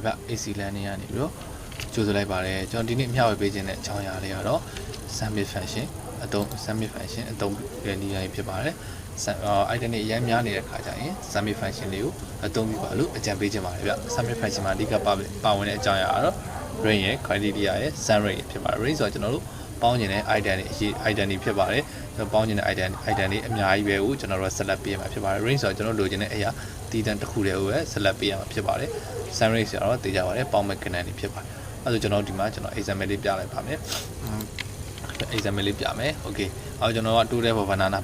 ဗျ AC လမ်းနေရနေပြီးတော့ကြိုးစလိုက်ပါတယ်ကျွန်တော်ဒီနေ့မျှဝေပေးခြင်းတဲ့အကြောင်းအရာလေးကတော့ sumif function အသုံး sumif function အသုံးပြနေရဖြစ်ပါတယ်item တွေအများများနေတဲ့ခါကျရင် sumif function လေးကိုအသုံးပြုပါလို့အကြံပေးခြင်းပါတယ်ဗျ sumif function မှာအဓိကပါဝင်တဲ့အကြောင်းအရာကတော့ range ရဲ့ criteria ရဲ့ sum rate ဖြစ်ပါတယ် range ဆိုတော့ကျွန်တော်တို့ပေါင်းကျင်တဲ့ item တွေitem တွေဖြစ်ပါတယ်ကျွန်တော်ပေါင်းကျင်တဲ့ item တွေအများကြီးပဲကိုကျွန်တော်တို့ select ပေးရမှာဖြစ်ပါတယ် range ဆိုတော့ကျွန်တော်လိုချင်တဲ့အရာတည်တံတစ်ခုတည်းကိုပဲ select ပေးရမှာဖြစ်ပါတယ် sum rate ဆိုတော့သိကြပါတယ်ပေါင်းမဲ့ connect တွေဖြစ်ပါတယ်အဲ့ဒါကျွန်တော်ဒီမှာကျွန်တော် example လေးပြလိုက်ပါမယ် example လေးပြမယ် okay အဲ့ကျွန်တော်ကတိုးတဲ့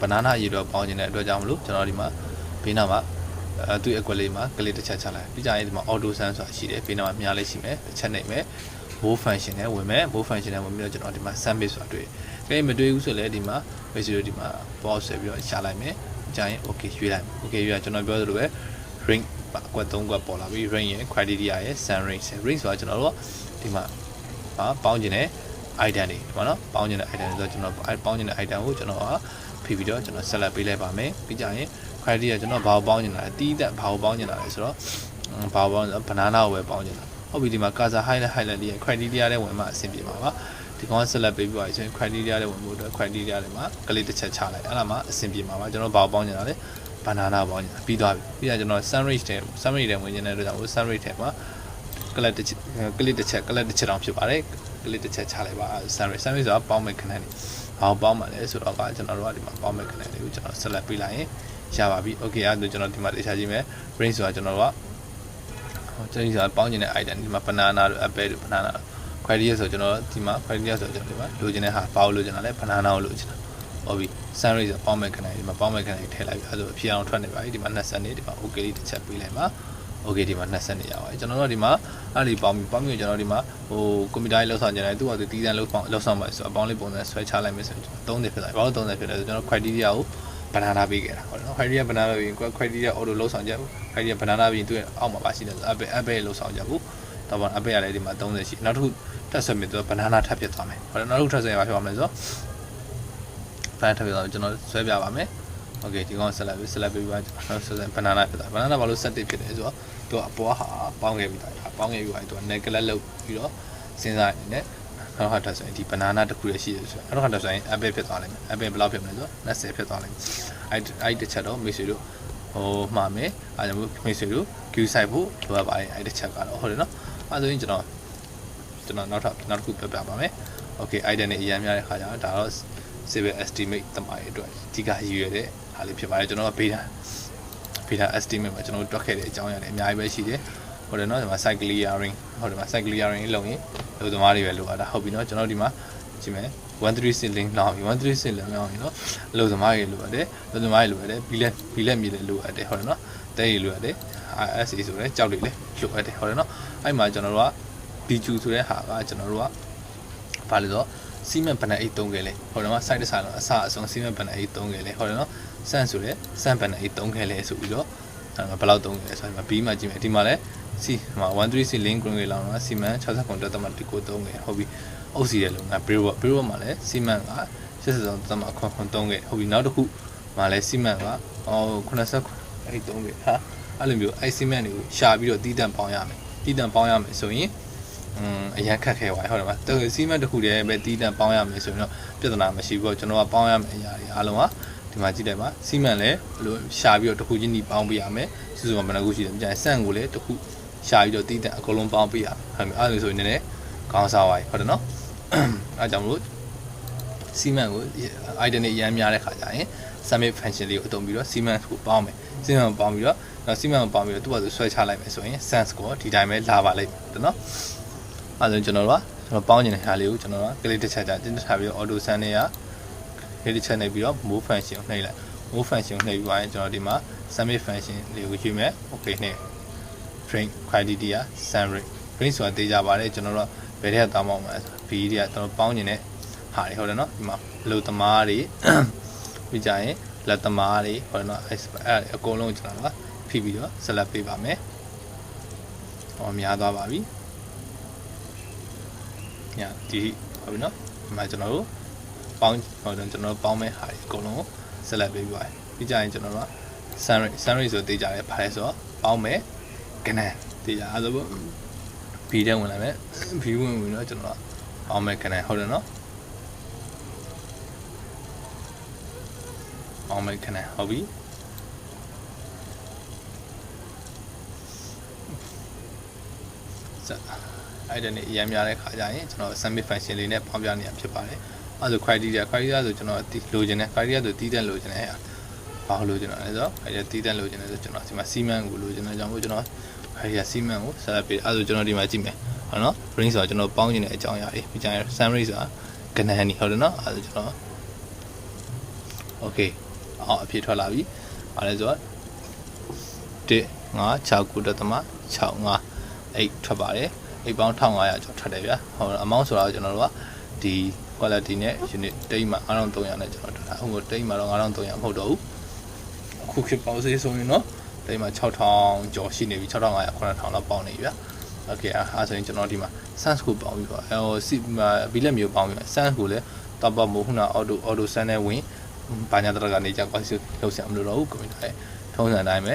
banana အရေးတော့ပေါင်းကျင်တဲ့အတွက်ကြောင့်မလို့ကျွန်တော်ဒီမှာဘေးနားမှာသူ့အကွက်လေးမှာကလေးတစ်ချက်ချလိုက်ပြီးကြရင်ဒီမှာ auto sum ဆိုတာရှိတယ်ဘေးနားမှာမြားလေးရှိမယ်တစ်ချက်နေမယ် move function နဲ့ဝင်မယ် move function နဲ့ဝင်ပြီးတော့ကျွန်တော်ဒီမှာ sum base ဆိုတာတွေ့တယ်မတွေ့ဘူးဆိုလည်းဒီမှာ base ဒီမှာ pause ဆက်ပြီးတော့ရှာလိုက်မယ်ကြာရင် okay ရွေးလိုက် okay ရွေးကျွန်တော်ပြောသလိုပဲ ring အကွက်3ကွက်ပေါ်လာပြီး ring ရဲ့ criteria ရဲ့ sum range ဆိုတာကျွန်တော်တို့ဒီမှာပေါင်းကျင်တဲ့ item တွေပေါ့နော်ပေါင်းကျင်တဲ့ item ဆိုတော့ကျွန်တော်ပေါင်းကျင်တဲ့ item ကိုကျွန်တော်ဖိပြီးတော့ကျွန်တော် select ပေးလိုက်ပါမယ်ပြီးကြရင် criteria ကျွန်တော်ဘာကိုပေါင်းကျင်တာလဲတီးတက်ဘာကိုပေါင်းကျင်တာလဲဆိုတော့ဘာကိုပေါင်း banana ကိုပဲပေါင်းကျင်တာဟုတ်ပြီဒီမှာ cursor highlight လေး criteria နဲ့ဝင်မှအဆင်ပြေပါပါဒီကောင် select ပေးပြီးပါဆိုရင် criteria နဲ့ဝင်ဖို့အတွက် criteria တွေမှာကလေးတစ်ချက်ချလိုက်အဲ့ဒါမှအဆင်ပြေမှာပါကျွန်တော်ဘာကိုပေါင်းကျင်တာလဲ banana ပေါင်းကျင်တာပြီးသွားပြီပြီးတော့ကျွန်တော် sum rate ထဲဝင်ကျင်တဲ့အတွက်ကြောင့် sum rate ထဲမှာကလစ်တစ်ချက်တောင်ဖြစ်ပါတယ်ကလစ်တစ်ချက်ချလိုက်ပါ sum rate ဆိုတာပေါင်းမဲ့ connect တွေဘာကိုပေါင်းမှလဲဆိုတော့ကျွန်တော်တို့ကဒီမှာပေါင်းမဲ့ connect တွေကိုကျွန်တော် select ပေးလိုက်ရင်ရပါပြီ okay အဲ့ဒါကျွန်တော်ဒီမှာတရားကြည့်မယ် range ဆိုတာကျွန်တော်တို့ကကျွန်တော်ဒီပေါင်းကျင်တဲ့ item ဒီမှာ banana တို့ apple တို့ banana criteria ဆိုကျွန်တော်ဒီမှာ criteria ဆိုကျွန်တော်ဒီမှာလိုချင်တဲ့ဟာဘာလို့လိုချင်တာလဲ banana ကိုလိုချင်တာဟုတ်ပြီ sum rate ဆိုပေါင်းမဲ့ connect ဒီမှာပေါင်းမဲ့ connect ထည့်လိုက်ပြီအဲ့ဒါဆိုအဖြစ်အောင်ထွက်နေပါပြီဒီမှာ20နေဒီမှာ okay လေးတစ်ချက်ပေးလိုက်ပါ okay ဒီမှာ20နေရပါတယ်ကျွန်တော်တို့ဒီမှာအဲ့ဒီပေါင်းပြီးကျွန်တော်ဒီမှာဟိုကွန်ပျူတာလေးလောက်ဆောင်ကြတယ်သူကတီးတန်းလောက်ဆောင်ပါဆိုအပေါင်းလေးပုံစံဆွဲချလိုက်မယ်ဆိုရင်30ဖြစ်သွားပြီဘာလို့30ဖြစ်လဲဆိုကျွန်တော် criteria ကို banana ပေးခဲ့တာဟုတ်နော် criteria banana ပြီး criteria auto လောက်ဆောင်ကြဘူး criteria banana ပြီးသူ့အောက်မှာပါရှိတယ် apple လောက်ဆောင်ကြဘူးတော့ဘာ apple ရလဲဒီမှာ30ရှိနောက်တစ်ခုထပ်ဆွဲမယ်သူ banana ထပ်ဖြစ်သွားမယ်ဟုတ်တယ်နောက်တစ်ခုထပ်ဆွဲရပါဖြစ်ပါမယ်ဆိုတော့ banana ထပ်ဖြစ်သွားမယ်ကျွန်တော်ဆွဲပြပါမယ် okay ဒီကောင် select ပြီးပါကျွန်တော်ဆွဲ banana ဖြစ်သွား banana ဘာလို့ set ဖြစ်လဲဆိုတော့သူအပေါ်ဟာပေါင်းခဲ့ပြီးသားပေါင်းခဲ့ပြီးသွားသူက neglect လုပ်ပြီးတော့စဉ်းစားနေတယ်နောက်တစ်ခါထပ်ဆိုရင်ဒီ banana တစ်ခုရရှိတယ်ဆိုတော့နောက်တစ်ခါထပ်ဆိုရင် apple ဖြစ်သွားလိမ့်မယ် apple ဘယ်လောက်ဖြစ်မလဲဆိုတော့20ဖြစ်သွားလိမ့်မယ်အဲ့တစ်ချက်တော့မိတ်ဆွေတို့ဟိုမှာမယ်အားကြောင့်မိတ်ဆွေတို့ queue site ဖို့လိုအပ်ပါတယ်အဲ့တစ်ချက်ကတော့ဟုတ်တယ်နော်အဲ့ဆိုရင်ကျွန်တော်နောက်တစ်ခုပြပြပါမယ် okay item နဲ့အရင်များတဲ့ခါကျတော့ဒါတော့ civil estimate တမိုင်းအတွက်အဓိကရည်ရွယ်တဲ့ဟာလေးဖြစ်ပါတယ်ကျွန်တော်က beta estimate မှာကျွန်တော်တွက်ခဲ့တဲ့အကြောင်းအရာတွေအများကြီးပဲရှိတယ်ဟုတ်တယ်နော်ဒီမှာ site clearing ဟုတ်တယ်မှာ site clearing လုပ်ရင်လူသမားတွေပဲလိုအပ်တာဟုတ်ပြီနော်ကျွန်တော်ဒီမှာကြည့်မယ်136 link လောက်ပြီ136 link လောက်ရင်နော်လူသမားတွေလိုအပ်တယ်လူသမားတွေလိုအပ်တယ်ဘီလက်မြေလည်းလိုအပ်တယ်ဟုတ်တယ်နော်တဲတွေလိုအပ်တယ် RSA ဆိုတဲ့ကြောက်တွေလည်းလိုအပ်တယ်ဟုတ်တယ်နော်အဲ့မှာကျွန်တော်တို့က BQ ဆိုတဲ့ဟာကကျွန်တော်တို့ကဘာလဲဆိုတော့စီမံဘဏ္ဍာအိတ်3ခဲလဲဟုတ်တယ်နော် site တစ်စားလုံးအစအဆုံးစီမံဘဏ္ဍာအိတ်3ခဲလဲဟုတ်တယ်နော်စန့်ဆိုတဲ့စန့်ဘဏ္ဍာအိတ်3ခဲလဲဆိုပြီးတော့ဘယ်လောက်3ခဲလဲဆိုတော့ B မှာကြည့်မယ်ဒီမှာလဲစီမှာ136 link green လောက်နော်စီမံ60တက်တမတိကို3ခဲဟုတ်ပြီအုပ်စီတဲ့လုံးက brewer မှာလဲစီမံက80တက်တမခွန်3ခဲဟုတ်ပြီနောက်တစ်ခုမှာလဲစီမံက89အဲ့3ခဲဟာအဲ့လိုမျိုးအဲ့စီမံတွေကိုရှာပြီးတော့တီးတန့်ပေါင်းရမယ်ဆိုရင်အရန်ခက်ခဲသွားဟုတ်တယ်မလားစီမံတစ်ခုတည်းပဲတီးတန့်ပေါင်းရမယ်ဆိုရင်တော့ပြဿနာမရှိဘူးကျွန်တော်ကပေါင်းရမယ်အရာတွေအားလုံးကဒီမှာကြည့်တယ်ပါစီမံလည်းဘလို့ရှာပြီးတော့တစ်ခုချင်းဒီပေါင်းပေးရမယ်စုစုပေါင်းဘယ်နှခုရှိတယ်ပြန်စန့်ကိုလည်းတစ်ခုရှာပြီးတော့တီးတန့်အကုန်လုံးပေါင်းပေးရမယ်ဟုတ်ပြီအဲ့လိုဆိုရင်လည်းခေါင်းစားသွားပြီဟုတ်တယ်နော်အဲ့ကြောင့်မလို့စီမံကို item တွေအများများတဲ့ခါကျရင် sumif function လေးကိုအသုံးပြီးတော့စီမံကိုပေါင်းမယ်စီမံကိုပေါင်းပြီးတော့နောက်စီမံကိုပေါင်းပြီးတော့သူ့ဘာသူဆွဲချလိုက်မယ်ဆိုရင် sense ကိုဒီတိုင်းပဲလာပါလိမ့်မယ်နော်အဲ့ဒါကျွန်တော်တို့ကပေါင်းနေတဲ့ဟာလေးကိုကျွန်တော်က click တစ်ချက်ကြာတင်ထားပြီးတော့ auto send နဲ့click တစ်ချက်နေပြီးတော့ move function ကိုနှိပ်လိုက် move function ကိုနှိပ်ပြီးသွားရင်ကျွန်တော်ဒီမှာ sumif function လေးကိုယူမယ် okay နှိပ် range criteria sum rate range ဆိုတာသိကြပါတယ်ကျွန်တော်တို့ဘယ်ထဲကတောင်းပေါင်းမှာလဲဆိုတော့ B တွေကကျွန်တော်ပေါင်းနေတဲ့ဟာတွေဟုတ်တယ်နော်ဒီမှာလူသမားတွေပြီးကြရင်လက်သမားတွေဟုတ်တယ်နော်အဲ့အကုန်လုံးကျွန်တော်ကဖိပြီးတော့ select ပေးပါမယ်ဟောများသွားပါပြီညာဒီဟုတ်ပြီနော်ဒီမှာကျွန်တော်တို့ပေါင်းဟုတ်တယ်ကျွန်တော်တို့ပေါင်းမဲ့ဟာတွေအကုန်လုံးကို select ပေးပြီးပါတယ်ပြီးကြရင်ကျွန်တော်တို့က sum rate ဆိုသိကြတယ်ဘာလဲဆိုတော့ပေါင်းမဲ့ကနန်းသိကြအဲ့ဒါပေါ့ B တဲ့ဝင်လာမယ် B ဝင်တော့ကျွန်တော်ပေါင်းမဲ့ခဏဟုတ်တယ်နော်ပေါင်းမဲ့ခဏဟုတ်ပြီအဲ့ဒါနဲ့အရင်များတဲ့ခါကျရင်ကျွန်တော် sumif function လေးနဲ့ပေါင်းပြနေရဖြစ်ပါတယ်အဲ့ဒါဆို criteria ဆိုကျွန်တော်လိုချင်တယ် criteria ဆိုတီးတဲ့လိုချင်တယ်ဘာလို့လိုချင်တာလဲဆိုတော့criteria တီးတဲ့လိုချင်တယ်ဆိုကျွန်တော်ဒီမှာစီမံကိုလိုချင်တဲ့ကြောင့်မို့ကျွန်တော်criteria စီမံကိုဆက်ပေးအဲ့ဒါဆိုကျွန်တော်ဒီမှာကြည့်မယ်ဟုတ်နော် range ဆိုတော့ကျွန်တော်ပေါင်းချင်တဲ့အကြောင်းအရာတွေပြီးကြရင် summary ဆိုတာကဏ္ဍနီဟုတ်တယ်နော်အဲ့ဒါကျွန်တော် okay အော်အဖြစ်ထွက်လာပြီဘာလဲဆိုတော့15696.65အဲ့ထွက်ပါတယ်အိတ်ပေါင်း1500ကျော်ထွက်တယ်ဗျာဟော amount ဆိုတော့ကျွန်တော်တို့ကဒီ quality နဲ့ unit တိတ်မှာ9300နဲ့ကျွန်တော်ထွက်တာဟုတ်တိတ်မှာတော့9300မဟုတ်တော့ဘူးအခုခေတ်ပေါင်းစေးဆိုရင်နော်တိတ်မှာ6000ကျော်ရှိနေပြီ6500 9000လောက်ပေါင်းနေပြီဗျာ okay အားဆိုရင်ကျွန်တော်ဒီမှာ sans ကိုပေါင်းပြီးတော့ဟိုစီဘီလက်မျိုးပေါင်းပြီး sans ကိုလည်းတော့ပေါ့မို့ခုန auto sans နဲ့ဝင်ဘာညာတရကနေကြကွာစီလောက်ဆရာမလို့တော့ဘူး computer ရဲ့ထုံးစံတိုင်းပဲ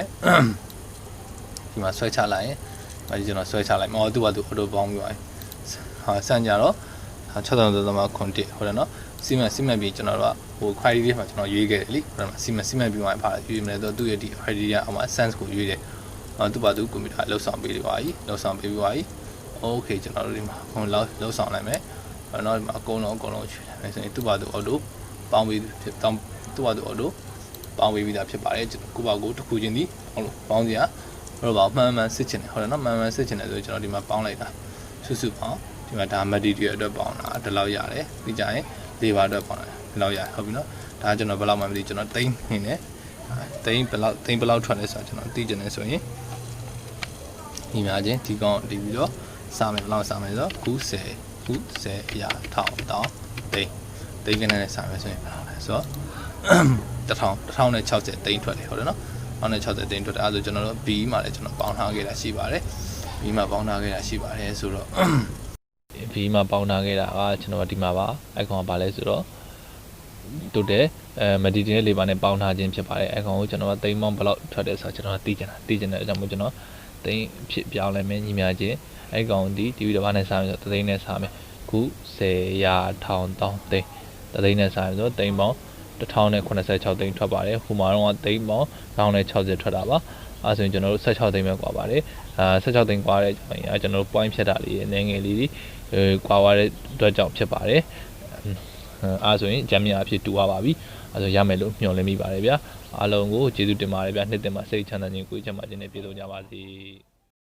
ဒီမှာဆွဲချလိုက်ရင်ဒီကျွန်တော်ဆွဲချလိုက်မဟုတ်သူ့ဘာသူ auto ပေါင်းပြီးပါဟာစမ်းကြတော့6000.9ဟုတ်တယ်နော်စီမံပြီးကျွန်တော်တို့ကဟို criteria မှာကျွန်တော်ရွေးခဲ့တယ်လीဟိုမှာစီမံပြီးမှဖာရွေးမယ်တော့သူ့ရဲ့ဒီ criteria အောက်မှာ sense ကိုရွေးတယ်သူ့ဘာသူ computer လောက်ဆောင်ပေးပါပြီလောက်ဆောင်ပေးပြီးပါပြီ okay ကျွန်တော်တို့ဒီမှာဟိုလောက်ဆောင်လိုက်မယ်နော်ဒီမှာအကုန်လုံးရွေးတယ်ဆိုရင်သူ့ဘာသူ auto ပေါင်းပြီးဖြစ်တောင်းသူ့ဘာသူ auto ပေါင်းပြီးသားဖြစ်ပါတယ်ကိုပေါ့ကိုတစ်ခုချင်းဒီပေါင်းစရာတော့ဘာမှန်စစ်ချင်တယ်ဟုတ်တယ်နော်မှန်စစ်ချင်တယ်ဆိုကျွန်တော်ဒီမှာပေါင်းလိုက်တာစုပေါင်းဒီမှာဒါ material အတွက်ပေါင်းတာဒီလောက်ရတယ်ပြီးကြရင် labor အတွက်ပေါင်းတာဒီလောက်ရဟုတ်ပြီနော်ဒါကျွန်တော်ဘယ်လောက်မှမသိကျွန်တော်တိန်းနေတယ်တိန်းဘယ်လောက်ထွက်လဲဆိုတော့ကျွန်တော်သိချင်တယ်ဆိုရင်ညီမချင်းဒီကောင်တီးပြီးတော့စာမယ်ဘယ်လောက်စာမယ်ဆိုတော့90ရာ1000တောင်းတိန်းကနေစာမယ်ဆိုရင်ဘယ်လောက်လဲဆိုတော့1060တိန်းထွက်တယ်ဟုတ်တယ်နော်1060တိန်းထွက်တယ်အဲဆိုကျွန်တော်တို့ B မှာလည်းကျွန်တော်ပေါင်းထားခဲ့တာရှိပါတယ် B မှာပေါင်းထားခဲ့တာရှိပါတယ်ဆိုတော့ B မှာပေါင်းထားခဲ့တာကကျွန်တော်ဒီမှာပါအဲ့ကောင်ကဘာလဲဆိုတော့တိုတယ်material labor နဲ့ပေါင်းထားခြင်းဖြစ်ပါတယ်အဲ့ကောင်ကိုကျွန်တော်ကတိန်းပေါင်းဘယ်လောက်ထွက်တယ်ဆိုတော့ကျွန်တော်သိချင်တဲ့အကြောင်းမို့ကျွန်တော်တိန်းဖြစ်ပြောင်းလဲမယ်ညီမချင်းအဲ့ကောင်ဒီဗီဒီယိုဘာနဲ့စားမယ်ဆိုတော့တိန်းနဲ့စားမယ်ခု10ရာ1000တောင်းတိန်းတိန်းနဲ့စားမယ်ဆိုတော့တိန်းပေါင်း1086သိန်းထွက်ပါတယ်ဟိုမှာတော့သိန်းပေါင်း1060ထွက်တာပါအဲဆိုရင်ကျွန်တော်တို့16သိန်းပဲကွာပါတယ်16သိန်းကွာတဲ့ကျွန်တော်တို့ point ဖြတ်တာလေးနည်းငယ်လေးကွာသွားတဲ့အတွက်ကြောင့်ဖြစ်ပါတယ်အဲဆိုရင်ဂျမ်မြာအဖြစ်တူသွားပါပြီအဲဆိုရမယ်လို့မျှော်လင့်မိပါတယ်ဗျာအားလုံးကိုကျေးဇူးတင်ပါတယ်ဗျာနှစ်တင်မှာစိတ်ချမ်းသာခြင်းကိုယ်ချမ်းသာခြင်းနဲ့ပြည့်စုံကြပါစေ